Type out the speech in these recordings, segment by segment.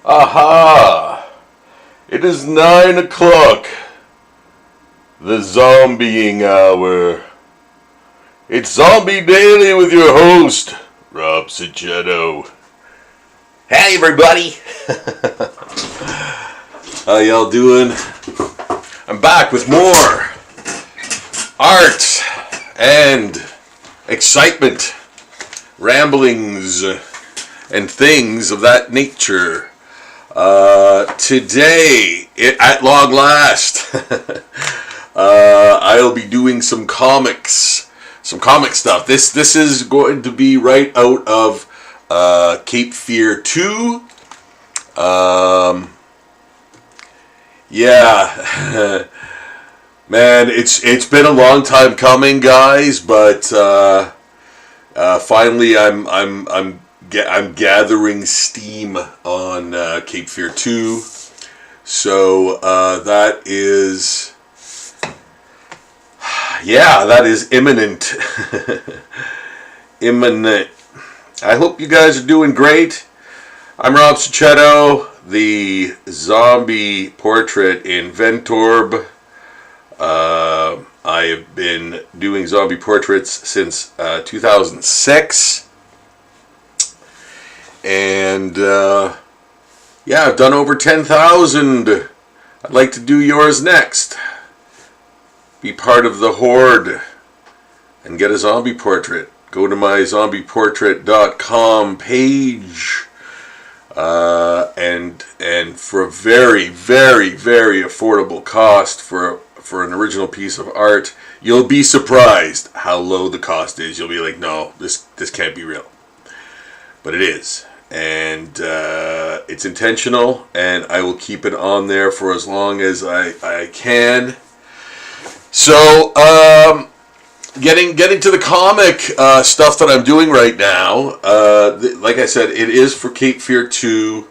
Aha! It is 9 o'clock. The zombieing hour. It's Zombie Daily with your host, Rob Sachetto. Hey everybody! How y'all doing? I'm back with more art and excitement, ramblings, and things of that nature. Today, at long last, I'll be doing some comic stuff. This is going to be right out of Cape Fear 2. Yeah, man, it's been a long time coming, guys, but finally I'm gathering steam on Cape Fear 2. So that is imminent. Imminent. I hope you guys are doing great. I'm Rob Sachetto, the zombie portrait inventor. I have been doing zombie portraits since 2006. And I've done over 10,000. I'd like to do yours next. Be part of the horde and get a zombie portrait. Go to my zombieportrait.com page. And for a very, very, very affordable cost for an original piece of art, you'll be surprised how low the cost is. You'll be like, no, this can't be real. But it is. And it's intentional, and I will keep it on there for as long as I can. So, getting to the comic stuff that I'm doing right now. Like I said, it is for Cape Fear 2.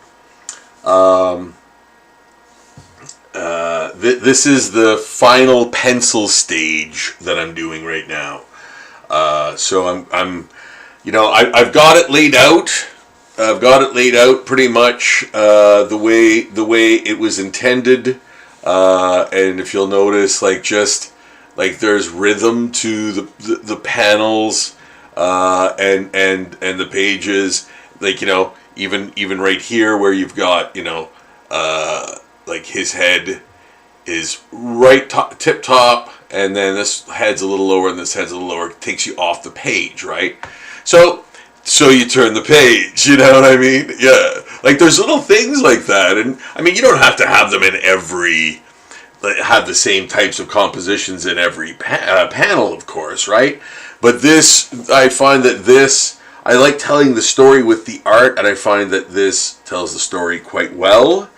This is the final pencil stage that I'm doing right now. So I've got it laid out. I've got it laid out pretty much the way it was intended, and if you'll notice, like there's rhythm to the panels and the pages, even right here where you've got like his head is right tip top, and then this head's a little lower and this head's a little lower. It takes you off the page, right? So you turn the page, you know what I mean? Yeah. Like, there's little things like that. And, I mean, you don't have to have them in have the same types of compositions in every panel, of course, right? But I find that I like telling the story with the art, and I find that this tells the story quite well,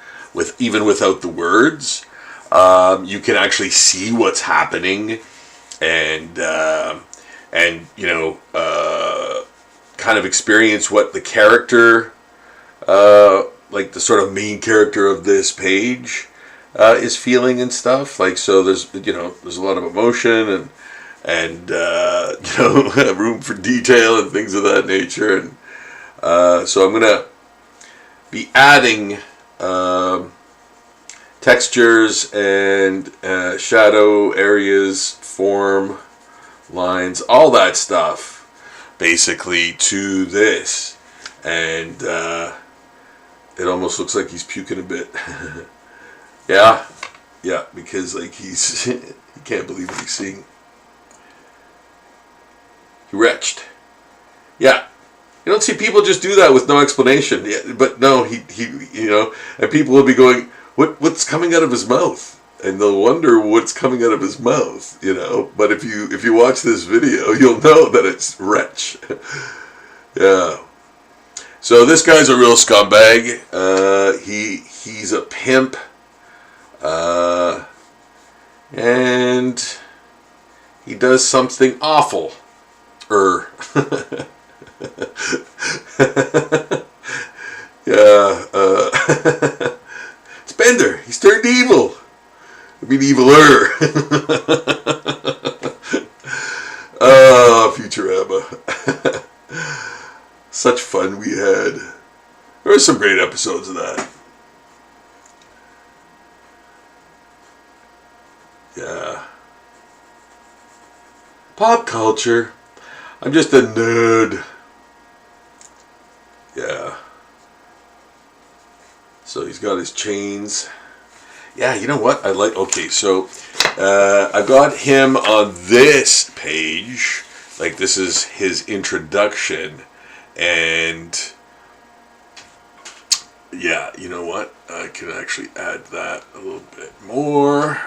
even without the words. You can actually see what's happening, and kind of experience what the character, like the sort of main character of this page, is feeling and stuff. Like, so there's a lot of emotion and room for detail and things of that nature. And so I'm gonna be adding textures and shadow areas, form, lines, all that stuff, basically, to this. And it almost looks like he's puking a bit. yeah, because like he can't believe what he's seeing. He retched. Yeah, you don't see people just do that with no explanation. Yeah, but no, he and people will be going, what's coming out of his mouth? And they'll wonder what's coming out of his mouth, But if you watch this video, you'll know that it's retch. Yeah. So this guy's a real scumbag. He's a pimp. And he does something awful. Yeah. It's Bender. He's turned evil. I mean, eviler. Futurama. Such fun we had. There were some great episodes of that. Yeah. Pop culture. I'm just a nerd. Yeah. So he's got his chains. Yeah, you know what? Okay, so I got him on this page. Like, this is his introduction. And yeah, you know what? I can actually add that a little bit more.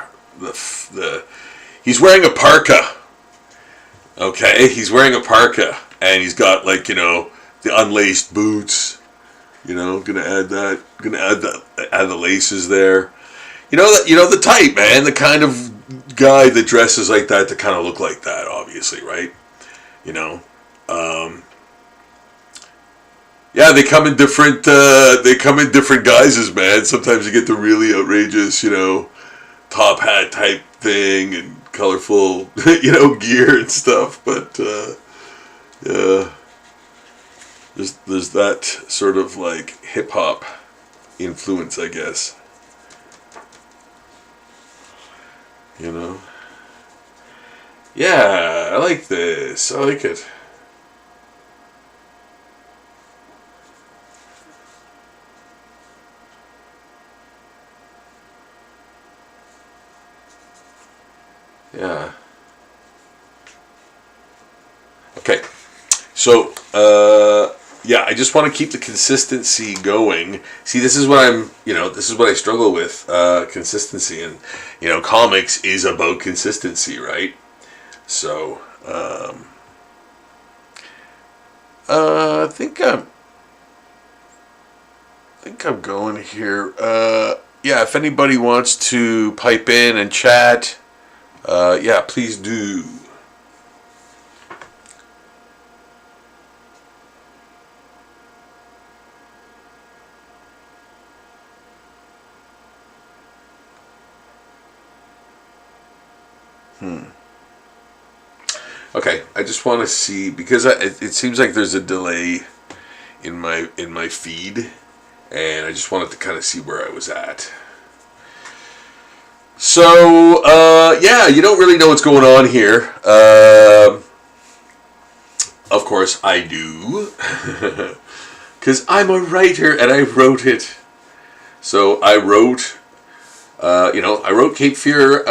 He's wearing a parka. Okay, he's wearing a parka, and he's got, like, the unlaced boots. Gonna add that. Add the laces there. The type, man. The kind of guy that dresses like that to kind of look like that, obviously, right? Yeah, they come in different. They come in different guises, man. Sometimes you get the really outrageous, top hat type thing and colorful, gear and stuff. But yeah, there's that sort of like hip hop influence, I guess. Yeah, I like this. I like it. Yeah. Okay. So, yeah, I just want to keep the consistency going. See, this is what this is what I struggle with, consistency. And, comics is about consistency, right? So, I think I'm going here. Yeah, if anybody wants to pipe in and chat, yeah, please do. Okay, I just want to see, because it seems like there's a delay in my feed, and I just wanted to kind of see where I was at. So, yeah, you don't really know what's going on here. Of course, I do, because I'm a writer and I wrote it. So I wrote, I wrote Cape Fear,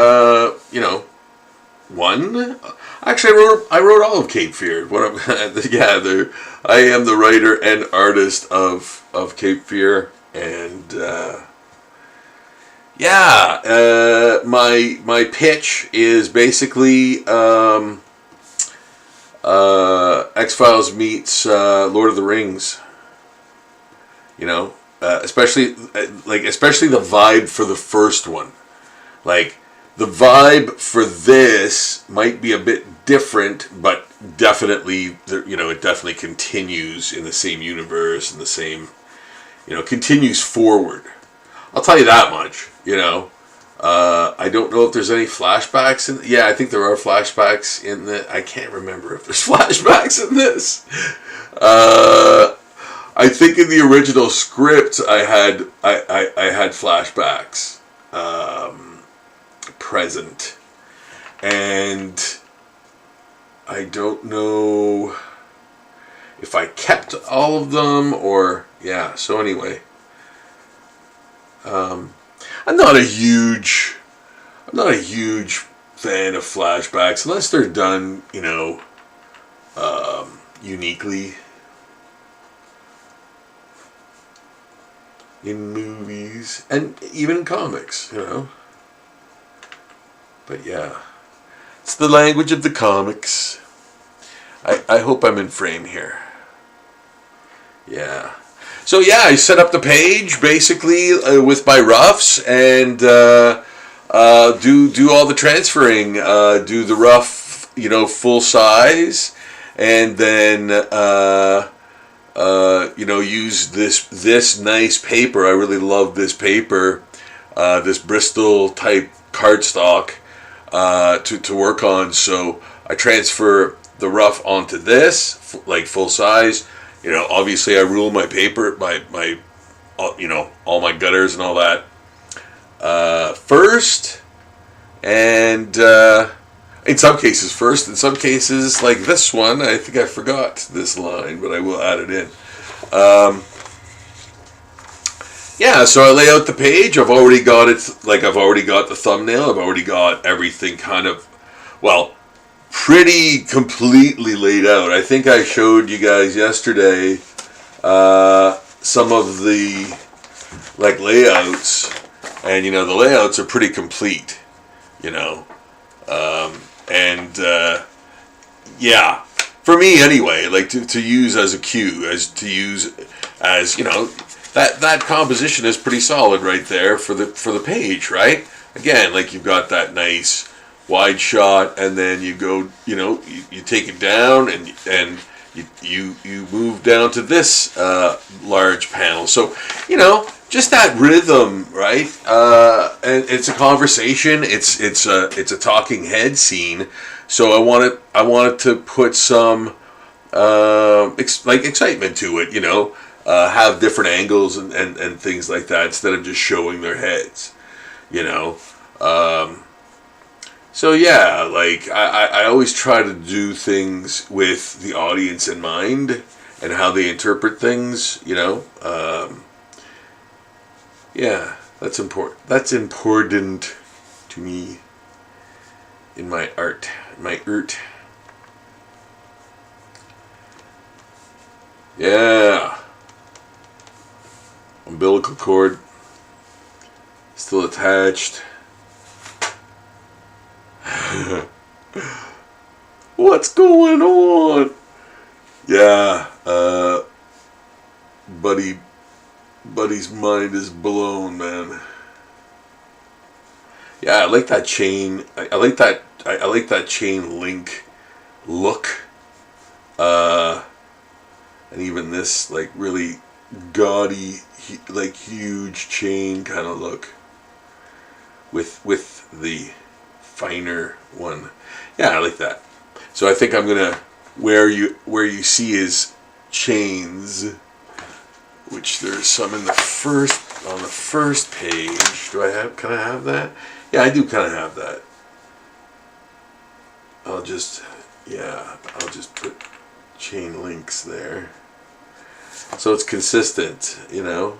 1. Actually, I wrote all of Cape Fear. I am the writer and artist of Cape Fear, and yeah, my pitch is basically X-Files meets Lord of the Rings. Especially the vibe for the first one. Like, the vibe for this might be a bit different, but definitely, it definitely continues in the same universe and the same, continues forward. I'll tell you that much. I don't know if there's any flashbacks in. Yeah, I think there are flashbacks in the. I can't remember if there's flashbacks in this. I think in the original script I had flashbacks present, and I don't know if I kept all of them or yeah. So anyway, I'm not a huge fan of flashbacks unless they're done, uniquely in movies and even in comics, But yeah, it's the language of the comics. I hope I'm in frame here. Yeah. So yeah, I set up the page basically with my roughs and do all the transferring. Do the rough, full size, and then use this nice paper. I really love this paper, this Bristol type cardstock to work on. So I transfer the rough onto this, like full size. Obviously I rule my paper, my all my gutters and all that first, And in some cases first, in some cases like this one, I think I forgot this line, but I will add it in. Yeah, so I lay out the page. I've already got it, like I've already got the thumbnail. I've already got everything kind of, well, pretty completely laid out. I think I showed you guys yesterday some of the like layouts, and you know the layouts are pretty complete, you know, and yeah, for me anyway, like to use as a cue, as you know, that composition is pretty solid right there for the page, right? Again, like you've got that nice wide shot, and then you go, you know, you take it down, and you move down to this large panel. So, you know, just that rhythm, right? And it's a conversation. It's a talking head scene. So I wanted to put some excitement to it. You know, have different angles and things like that instead of just showing their heads. You know. So yeah, like I always try to do things with the audience in mind and how they interpret things, you know. Yeah, that's important. That's important to me in my art, Yeah, umbilical cord still attached. What's going on? Yeah, Buddy's mind is blown, man. Yeah, I like that chain. I like that. I like that chain link look. And even this like really gaudy, like huge chain kind of look. With the finer one. Yeah, I like that. So I think I'm gonna where you see his chains, which there's some on the first page. Can I have that? Yeah, I do kind of have that. I'll just put chain links there. So it's consistent, you know.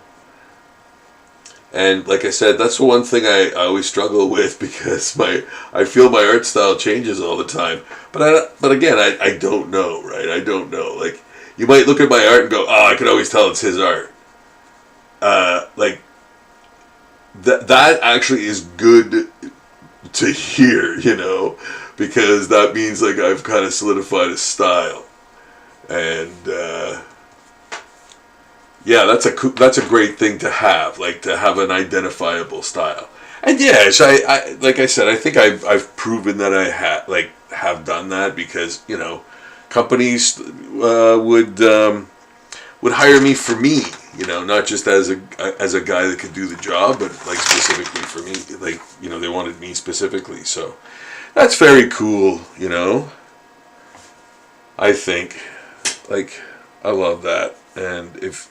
And like I said, that's the one thing I always struggle with, because I feel my art style changes all the time. But again, I don't know, right? I don't know. Like, you might look at my art and go, oh, I can always tell it's his art. Like, that actually is good to hear, you know, because that means like I've kind of solidified a style. And yeah, that's a great thing to have, like to have an identifiable style. And yes, I like I said, I think I've proven that I have done that, because you know, companies would hire me for me, you know, not just as a guy that could do the job, but like specifically for me, like, you know, they wanted me specifically. So that's very cool, you know. I think, like, I love that. And if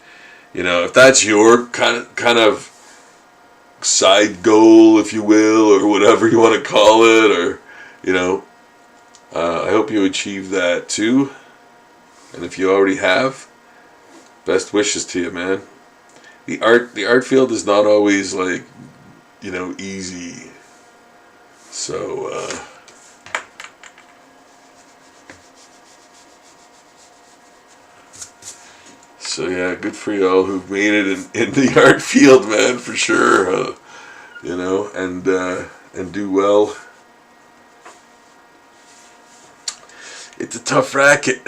you know, if that's your kind of side goal, if you will, or whatever you want to call it, or you know, I hope you achieve that too. And if you already have, best wishes to you, man. The art field is not always like, you know, easy. So So yeah, good for y'all who've made it in the art field, man, for sure. You know, and do well. It's a tough racket.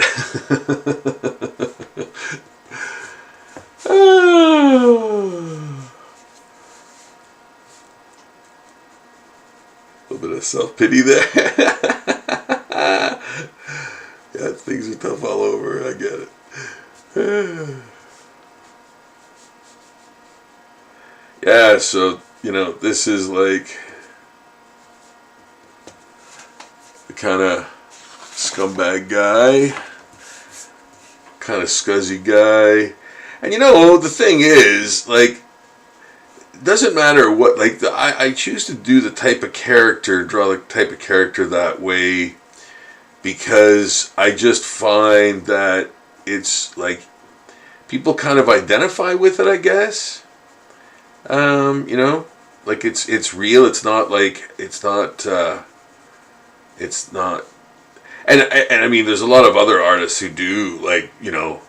A little bit of self-pity there. Yeah, things are tough all over. I get it. Yeah, so, you know, this is like the kind of scumbag guy, kind of scuzzy guy. And you know, the thing is, like, doesn't matter what, like, I choose to do the type of character, draw the type of character that way, because I just find that it's like people kind of identify with it, I guess. You know, like it's real. It's not like it's not. And I mean, there's a lot of other artists who do, like, you know,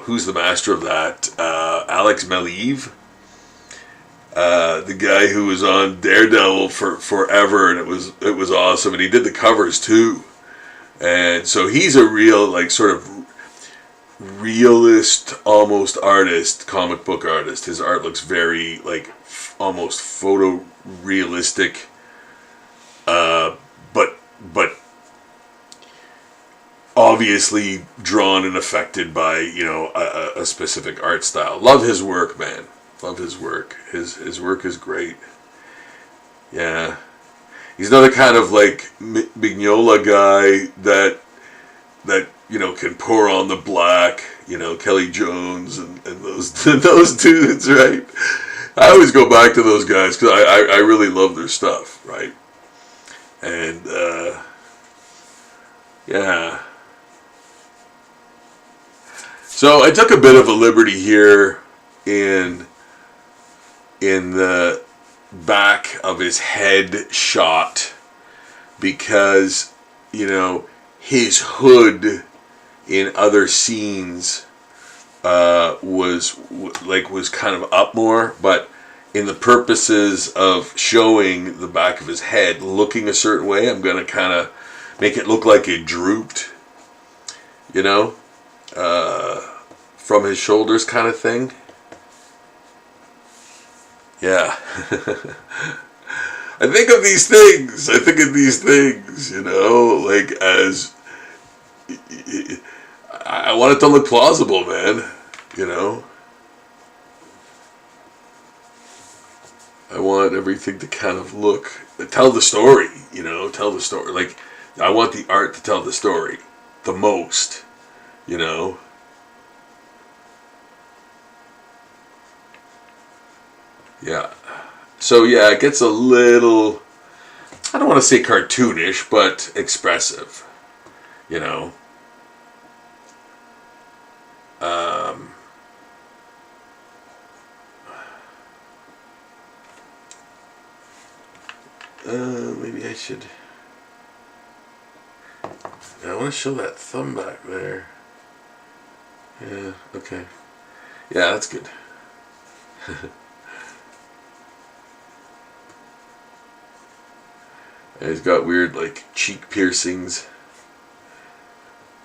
who's the master of that? Alex Maleev. The guy who was on Daredevil for forever, and it was awesome, and he did the covers too, and so he's a real, like, sort of realist, almost artist, comic book artist. His art looks very, like, almost photorealistic, but obviously drawn and affected by, you know, a specific art style. Love his work, man. Love his work. His work is great. Yeah. He's not a kind of, like, Mignola guy that you know, can pour on the black, you know, Kelly Jones and those those dudes, right? I always go back to those guys because I really love their stuff, right? And yeah. So I took a bit of a liberty here in the back of his head shot, because, you know, his hood in other scenes was kind of up more, but in the purposes of showing the back of his head looking a certain way, I'm going to kind of make it look like it drooped, you know, from his shoulders, kind of thing. Yeah. I think of these things, you know, like, as I want it to look plausible, man, you know. I want everything to kind of tell the story, you know, tell the story. Like, I want the art to tell the story the most, you know. Yeah. So, yeah, it gets a little, I don't want to say cartoonish, but expressive, you know. Maybe I should, I want to show that thumb back there. Yeah, okay. Yeah, that's good. And he's got weird, like, cheek piercings.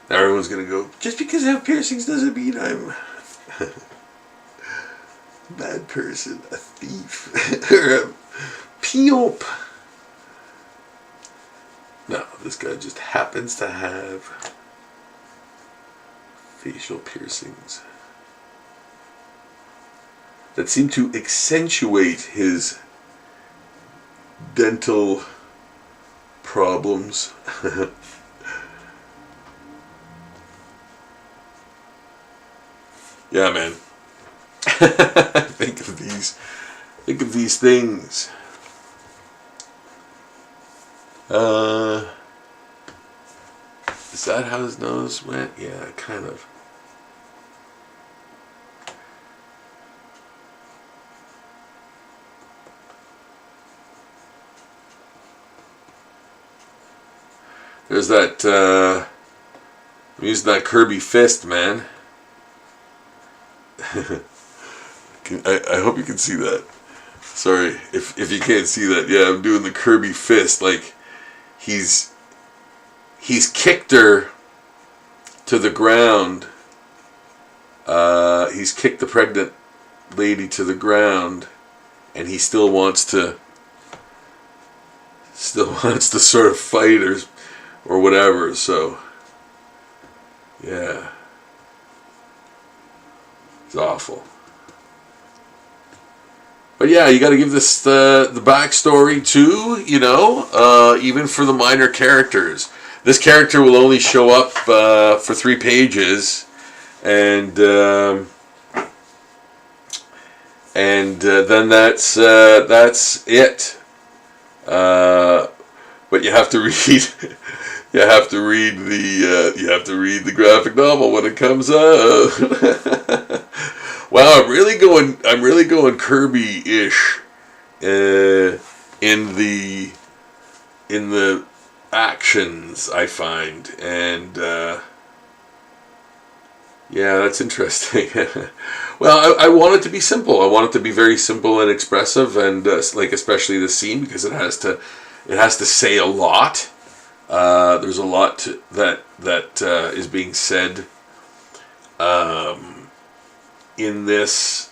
Now everyone's gonna go, just because I have piercings doesn't mean I'm a bad person, a thief, or a peop. No, this guy just happens to have facial piercings that seem to accentuate his dental problems. Yeah, man. Think of these things. Is that how his nose went? Yeah, kind of. There's that, I'm using that Kirby fist, man. I hope you can see that. Sorry, if you can't see that. Yeah, I'm doing the Kirby fist. Like, he's kicked her to the ground. He's kicked the pregnant lady to the ground, and he still wants to sort of fight or whatever. So, yeah, it's awful. But yeah, you got to give this the backstory too, you know, even for the minor characters. This character will only show up for 3 pages, and and then that's it. But you have to read. You have to read the graphic novel when it comes out. Wow, I'm really going Kirby-ish in the actions, I find, and yeah, that's interesting. Well, I want it to be simple. I want it to be very simple and expressive, and like especially the scene, because it has to say a lot. There's a lot that is being said in this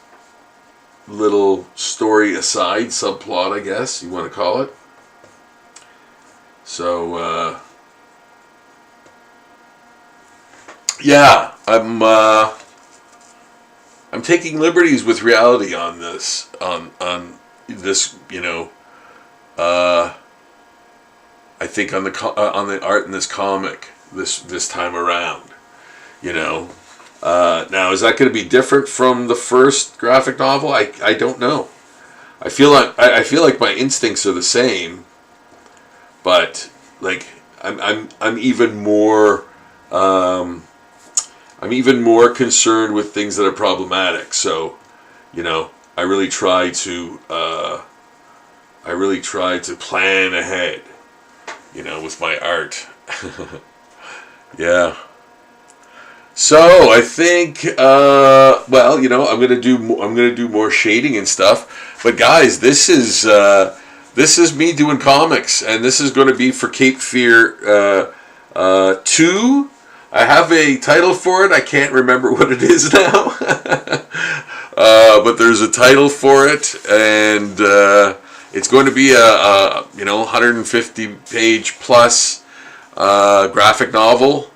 little story aside, subplot, I guess you want to call it. So yeah, I'm taking liberties with reality on this, I think on the art in this comic this time around. Now, is that going to be different from the first graphic novel? I don't know. I feel like my instincts are the same, but like I'm even more concerned with things that are problematic. So, I really try to plan ahead, with my art. Yeah. So I think, I'm gonna do more shading and stuff. But guys, this is me doing comics, and this is going to be for Cape Fear 2. I have a title for it. I can't remember what it is now, but there's a title for it, and it's going to be a 150 page plus graphic novel.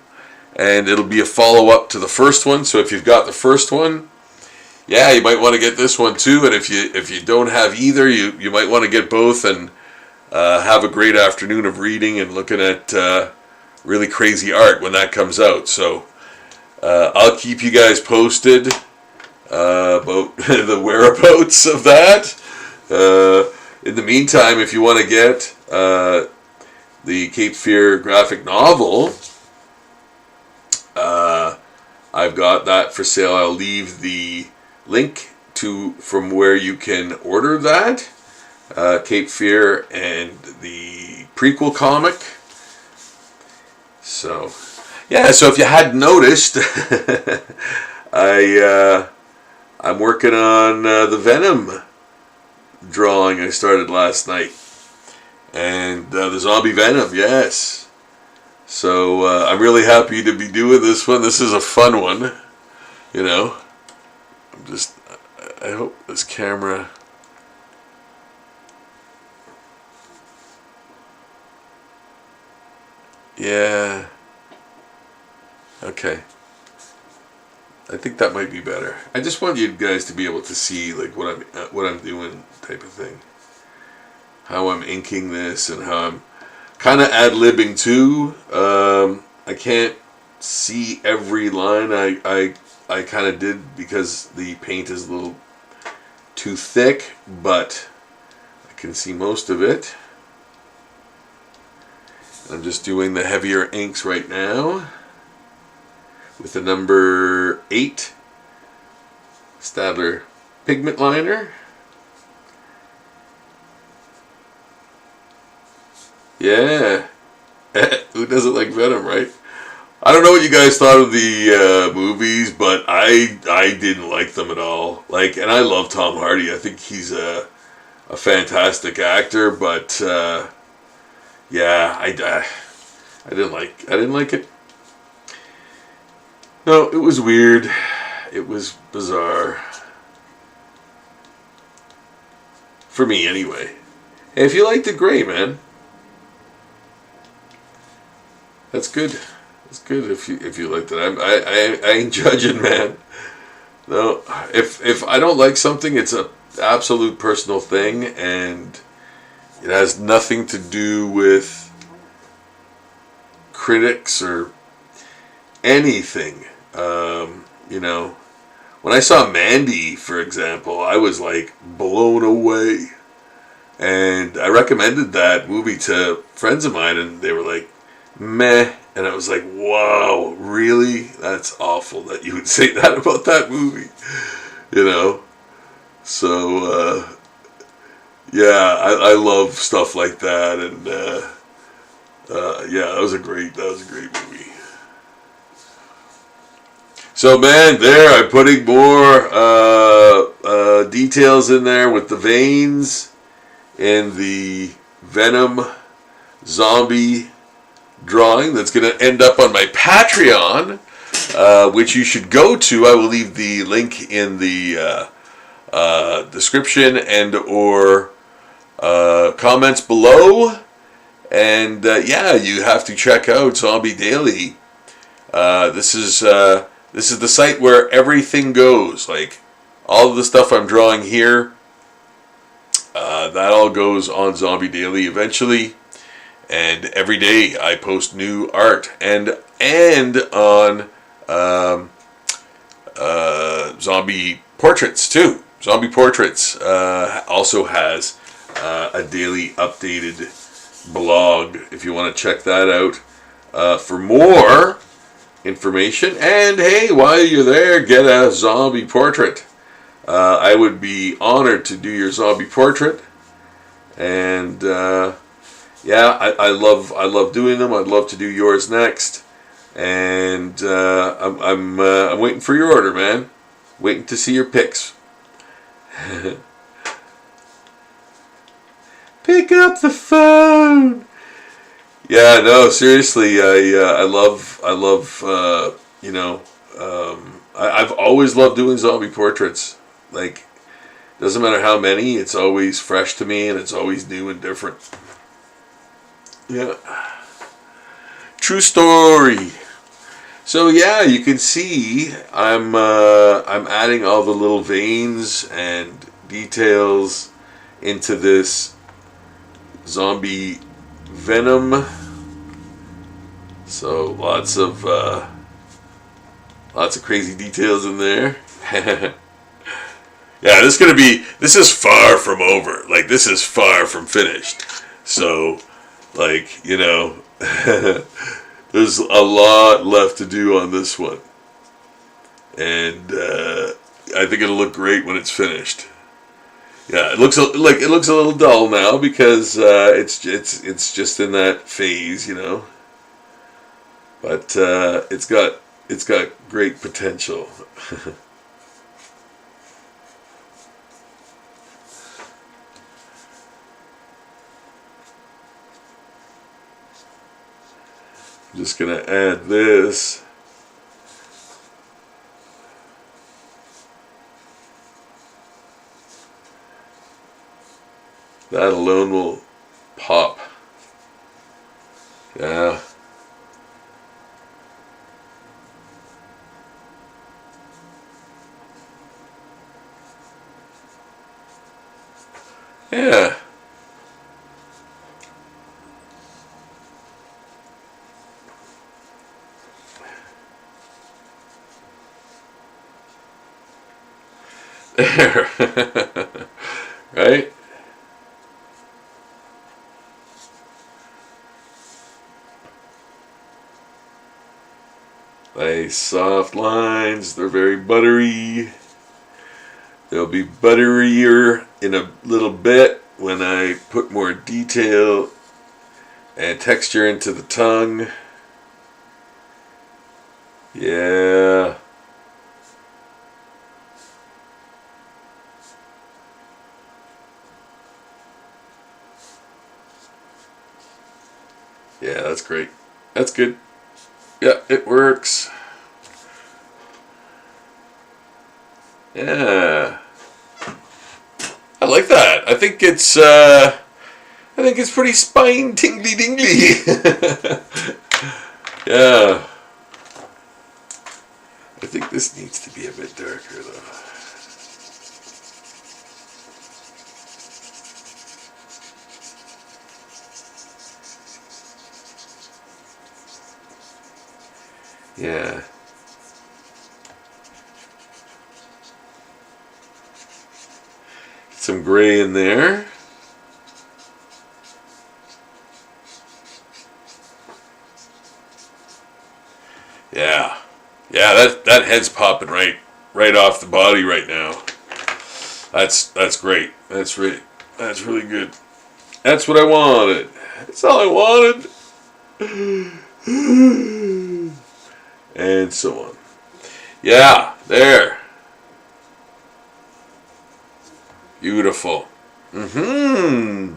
And it'll be a follow-up to the first one. So if you've got the first one, yeah, you might want to get this one too. And if you don't have either, you might want to get both and have a great afternoon of reading and looking at really crazy art when that comes out. So I'll keep you guys posted about the whereabouts of that. In the meantime, if you want to get the Cape Fear graphic novel, I've got that for sale. I'll leave the link from where you can order that, Cape Fear and the prequel comic. So, yeah. So if you hadn't noticed, I'm working on the Venom drawing I started last night, and the zombie Venom. Yes. So I'm really happy to be doing this one. This is a fun one, I hope this camera. Yeah. Okay. I think that might be better. I just want you guys to be able to see like what I'm doing, type of thing. How I'm inking this and how I'm kind of ad-libbing too. I can't see every line. I kind of did because the paint is a little too thick, but I can see most of it. I'm just doing the heavier inks right now with the number 8 Stadler pigment liner. Yeah. Who doesn't like Venom, right? I don't know what you guys thought of the movies, but I didn't like them at all. And I love Tom Hardy. I think he's a fantastic actor, but yeah, I didn't like it. No, it was weird. It was bizarre. For me, anyway. Hey, if you liked it, great, man. That's good. It's good if you liked it. I ain't judging, man. No, if I don't like something, it's a absolute personal thing, and it has nothing to do with critics or anything. when I saw Mandy, for example, I was like blown away. And I recommended that movie to friends of mine, and they were like, meh. And I was like, wow, really? That's awful that you would say that about that movie. You know? So, yeah, I love stuff like that. And, yeah, that was a great movie. So, man, there, I'm putting more details in there with the veins in the Venom Zombie drawing that's going to end up on my Patreon, which you should go to. I will leave the link in the description and or comments below. And yeah, you have to check out Zombie Daily. This is the site where everything goes. Like all of the stuff I'm drawing here, that all goes on Zombie Daily eventually. And every day I post new art and on zombie portraits too. Zombie Portraits also has a daily updated blog if you want to check that out for more information. And hey, while you're there, get a zombie portrait. I would be honored to do your zombie portrait. And yeah, I love doing them. I'd love to do yours next. And I'm waiting for your order, man. Waiting to see your pics. Pick up the phone. Yeah, no, seriously, I love you know, I've always loved doing zombie portraits. Like, doesn't matter how many, it's always fresh to me and it's always new and different. Yeah. True story. So yeah, you can see I'm adding all the little veins and details into this zombie Venom. So lots of crazy details in there. Yeah, this is far from over. Like, this is far from finished. So, like, you know, there's a lot left to do on this one. And I think it'll look great when it's finished. Yeah, it looks a little dull now because it's just in that phase, you know. But it's got great potential. I'm just gonna add this. That alone will pop. Yeah. Yeah. There. Right? Nice soft lines. They're very buttery. They'll be butterier in a little bit when I put more detail and texture into the tongue. Yeah. Yeah, that's great. That's good. Yeah, it works. Yeah. I like that. I think it's pretty spine tingly dingly. Yeah. I think this needs to be a bit darker though. Yeah. Some gray in there. Yeah. Yeah, that head's popping right off the body right now. That's great. That's really good. That's what I wanted. That's all I wanted. And so on. Yeah, there. Beautiful. Mm-hmm.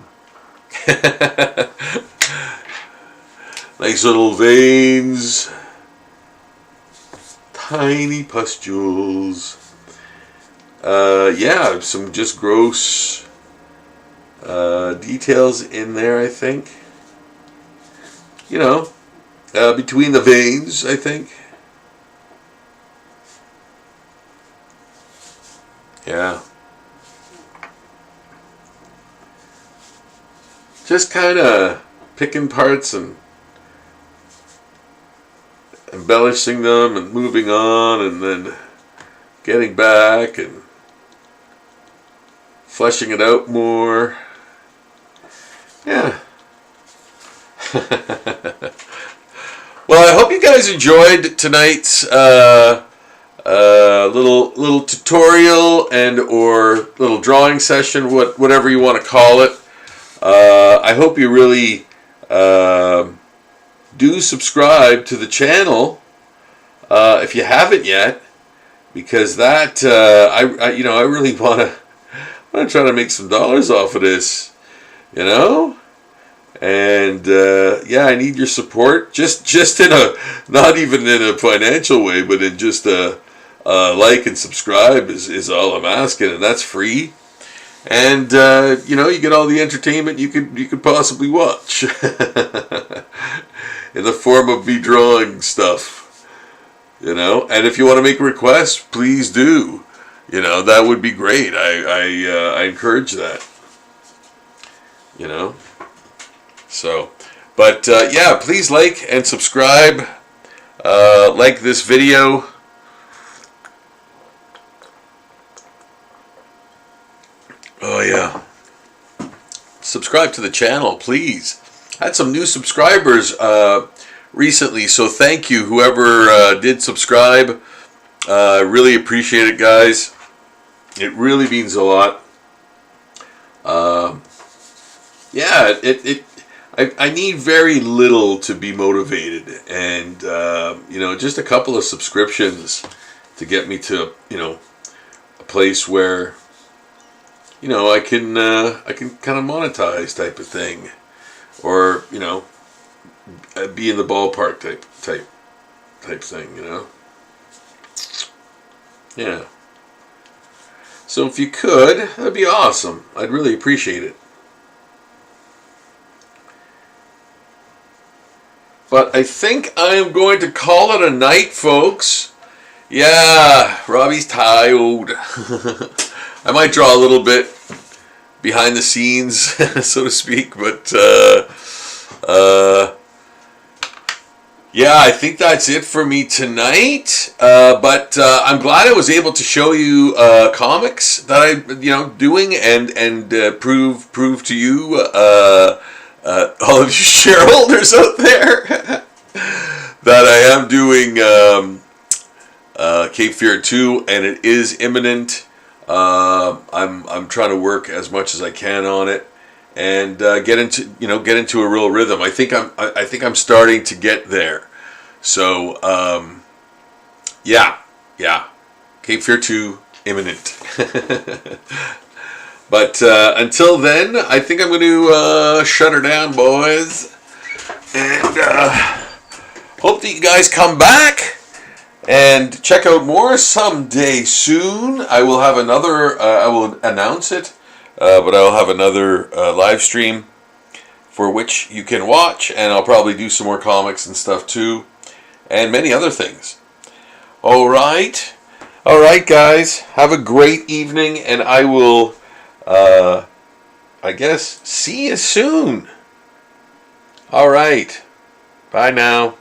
Nice little veins. Tiny pustules. Yeah, some just gross details in there, I think. You know, between the veins, I think. Yeah. Just kind of picking parts and embellishing them and moving on and then getting back and fleshing it out more. Yeah. Well, I hope you guys enjoyed tonight's little tutorial and or little drawing session, whatever you want to call it. I hope you really do subscribe to the channel if you haven't yet, because that I really want to try to make some dollars off of this, and yeah, I need your support. Just in a, not even in a financial way, but in just a like and subscribe is all I'm asking, and that's free. And you get all the entertainment you could possibly watch in the form of me drawing stuff. And if you want to make requests, please do. That would be great. I encourage that. So, but yeah, please like and subscribe. Like this video. Oh yeah. Subscribe to the channel, please. I had some new subscribers recently, so thank you, whoever did subscribe. Really appreciate it, guys. It really means a lot. Yeah, I need very little to be motivated, and just a couple of subscriptions to get me to a place where I can kind of monetize type of thing, or be in the ballpark type thing, Yeah. So if you could, that'd be awesome. I'd really appreciate it. But I think I am going to call it a night, folks. Yeah, Robbie's tired. I might draw a little bit behind the scenes, so to speak, but yeah, I think that's it for me tonight. But I'm glad I was able to show you comics that I'm doing and prove to you, all of you shareholders out there, that I am doing Cape Fear 2, and it is imminent. I'm trying to work as much as I can on it, and get into a real rhythm. I think I'm starting to get there. So yeah, Cape Fear 2 imminent. But until then, I think I'm going to shut her down, boys, and hope that you guys come back and check out more someday soon. I will have another, I will announce it, but I will have another live stream for which you can watch, and I'll probably do some more comics and stuff too, and many other things. Alright, guys, have a great evening, and I will, I guess, see you soon. Alright, bye now.